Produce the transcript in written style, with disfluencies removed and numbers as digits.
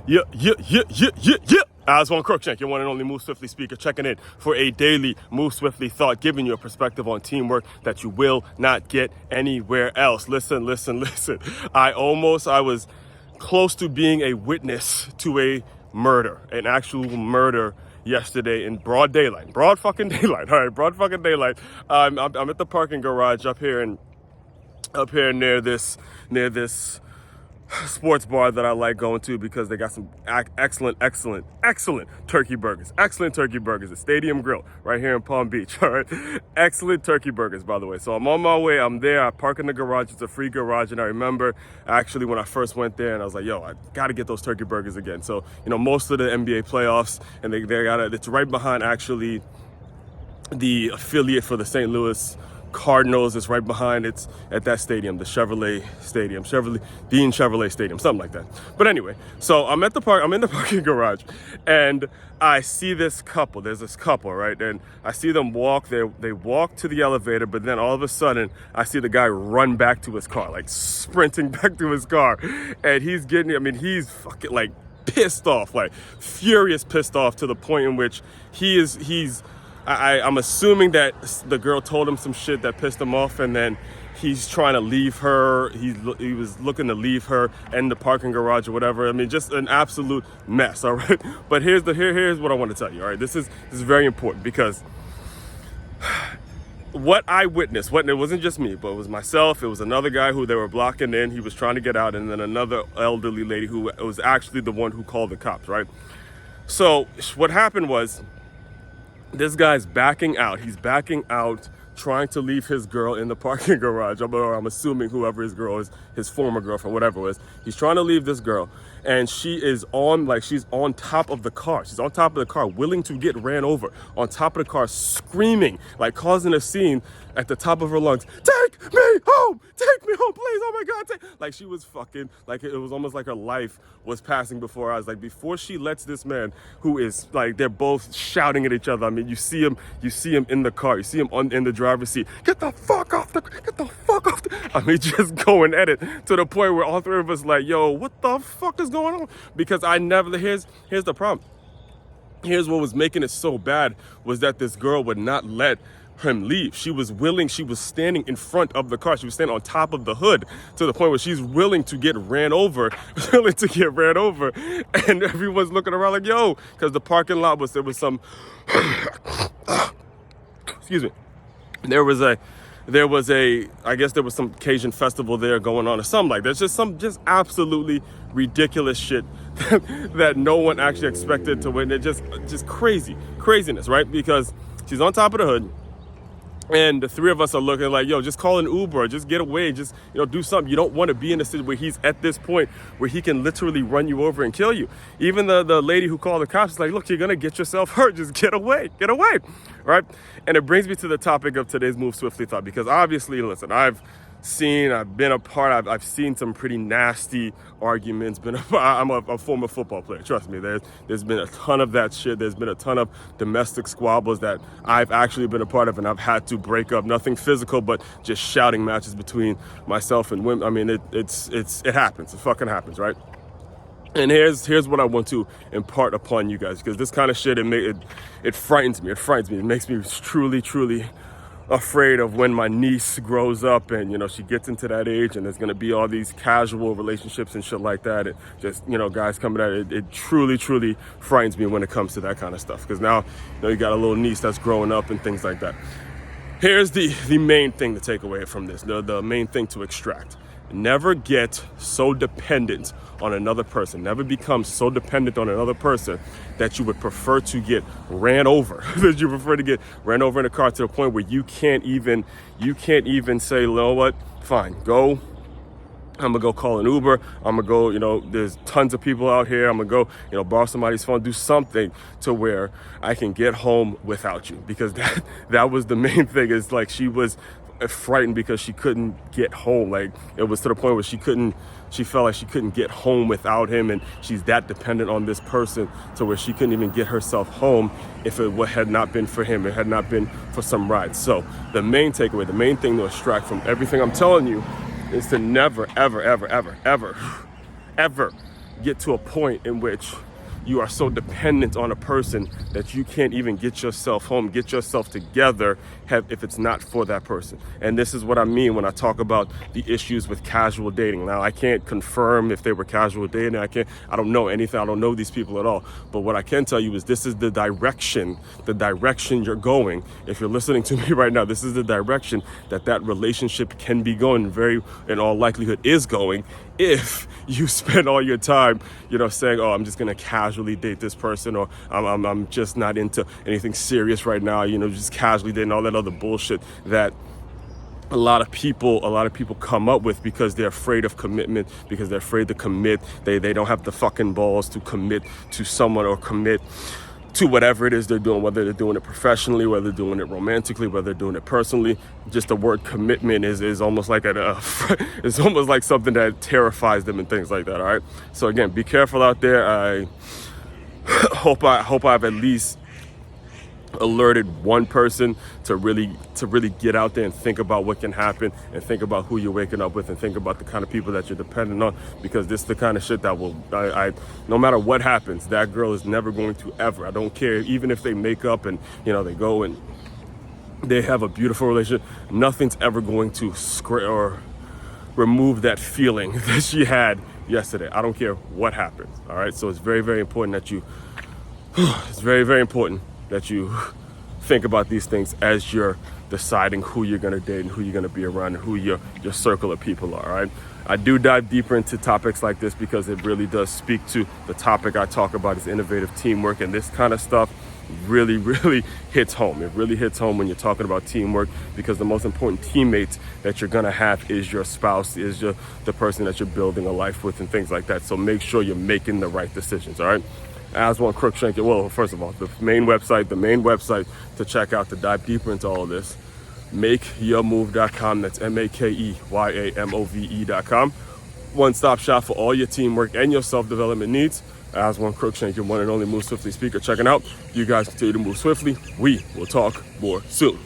Yeah. Aswand Cruickshank, your one and only Move Swiftly speaker, checking in for a daily Move Swiftly thought, giving you a perspective on teamwork that you will not get anywhere else. Listen. I was close to being a witness to a murder, an actual murder yesterday in broad daylight. Broad fucking daylight. All right, broad fucking daylight. I'm at the parking garage up here near this sports bar that I like going to because they got some excellent turkey burgers. Excellent turkey burgers at Stadium Grill right here in Palm Beach. All right, excellent turkey burgers, by the way. So I'm on my way. I'm there. I park in the garage. It's a free garage, and I remember actually when I first went there, and I was like, "Yo, I got to get those turkey burgers again." So most of the NBA playoffs, and they got it's right behind actually the affiliate for the St. Louis Cardinals. Is right behind. It's at that stadium, the Dean Chevrolet Stadium, something like that. But anyway, so I'm in the parking garage, and I see this couple. There's this couple, right? And I see them walk. They walk to the elevator, but then all of a sudden, I see the guy run back to his car, like sprinting back to his car, and he's fucking like pissed off, like furious pissed off to the point in which I'm assuming that the girl told him some shit that pissed him off, and then he's trying to leave her. He was looking to leave her in the parking garage or whatever. I mean, just an absolute mess. All right. But here's what I want to tell you. All right. This is very important because what I witnessed, it wasn't just me, but it was myself. It was another guy who they were blocking in. He was trying to get out, and then another elderly lady who was actually the one who called the cops. Right. So what happened was, this guy's backing out. He's backing out, trying to leave his girl in the parking garage. I'm assuming whoever his girl is, his former girlfriend, whatever it was. He's trying to leave this girl, and she's on top of the car. She's on top of the car, willing to get ran over. On top of the car, screaming, like causing a scene at the top of her lungs. Take me home, please. Oh my God, like she was fucking, like it was almost like her life was passing before her eyes. Like before she lets this man, who is like, they're both shouting at each other. I mean, you see him in the car. You see him in the driver's seat. Get the fuck off the. I mean, just going at it to the point where all three of us like, yo, what the fuck is going on? Because here's the problem. Here's what was making it so bad was that this girl would not let him leave. She was standing in front of the car. She was standing on top of the hood to the point where she's willing to get ran over, and everyone's looking around like, yo, because the parking lot there was some, excuse me, there was I guess there was some Cajun festival there going on or something like that. Just absolutely ridiculous shit that no one actually expected to win. It just craziness, right? Because she's on top of the hood, and the three of us are looking like, yo, just call an Uber, just get away, just, do something. You don't want to be in a situation where he's at this point where he can literally run you over and kill you. Even the lady who called the cops is like, look, you're going to get yourself hurt. Just get away, right? And it brings me to the topic of today's Move Swiftly thought, because obviously, listen, I've seen some pretty nasty arguments. I'm a former football player. Trust me, there's been a ton of that shit. There's been a ton of domestic squabbles that I've actually been a part of, and I've had to break up. Nothing physical, but just shouting matches between myself and women. I mean, it happens. It fucking happens, right? And here's what I want to impart upon you guys, because this kind of shit, it frightens me. It makes me truly afraid of when my niece grows up and, she gets into that age and there's going to be all these casual relationships and shit like that. It just, guys coming at it. It truly frightens me when it comes to that kind of stuff. Because now, you got a little niece that's growing up and things like that. Here's the main thing to take away from this, the main thing to extract. Never get so dependent on another person. Never become so dependent on another person that you would prefer to get ran over. That you prefer to get ran over in a car to the point where you can't even say, you know what, fine, go. I'm gonna go call an Uber. I'm gonna go, there's tons of people out here. I'm gonna go, borrow somebody's phone, do something to where I can get home without you. Because that was the main thing, is like she was frightened because she couldn't get home. Like it was to the point where she felt like she couldn't get home without him, and she's that dependent on this person to where she couldn't even get herself home if it had not been for him. It had not been for some ride. So the main takeaway, the main thing to extract from everything I'm telling you is to never, ever get to a point in which you are so dependent on a person that you can't even get yourself home, get yourself together if it's not for that person. And this is what I mean when I talk about the issues with casual dating. Now, I can't confirm if they were casual dating. I don't know anything. I don't know these people at all. But what I can tell you is this is the direction you're going. If you're listening to me right now, this is the direction that relationship can be going, very in all likelihood is going, if you spend all your time, saying, oh, I'm just going to casually date this person, or I'm just not into anything serious right now, just casually dating, all that other bullshit that a lot of people come up with because they're afraid of commitment, because they're afraid to commit. They don't have the fucking balls to commit to someone or commit to whatever it is they're doing, whether they're doing it professionally, whether they're doing it romantically, whether they're doing it personally. Just the word commitment is almost like it's almost like something that terrifies them and things like that. All right. So again, be careful out there. I hope I've at least alerted one person to really get out there and think about what can happen, and think about who you're waking up with, and think about the kind of people that you're dependent on, because this is the kind of shit that will, no matter what happens, that girl is never going to ever, I don't care, even if they make up and they go and they have a beautiful relationship, nothing's ever going to or remove that feeling that she had yesterday. I don't care what happens. All right, so it's very, very important that you think about these things as you're deciding who you're going to date and who you're going to be around and who your circle of people are. All right. I do dive deeper into topics like this because it really does speak to the topic I talk about, is innovative teamwork, and this kind of stuff really, really hits home. It really hits home when you're talking about teamwork, because the most important teammates that you're going to have is your spouse, is the person that you're building a life with, and things like that. So make sure you're making the right decisions. All right. Aswand Cruickshank. Well, first of all, the main website to check out, to dive deeper into all of this, makeyourmove.com. That's MAKEYAMOVE.com. One-stop shop for all your teamwork and your self-development needs. Aswand Cruickshank, your one and only Move Swiftly speaker, checking out. You guys continue to move swiftly. We will talk more soon.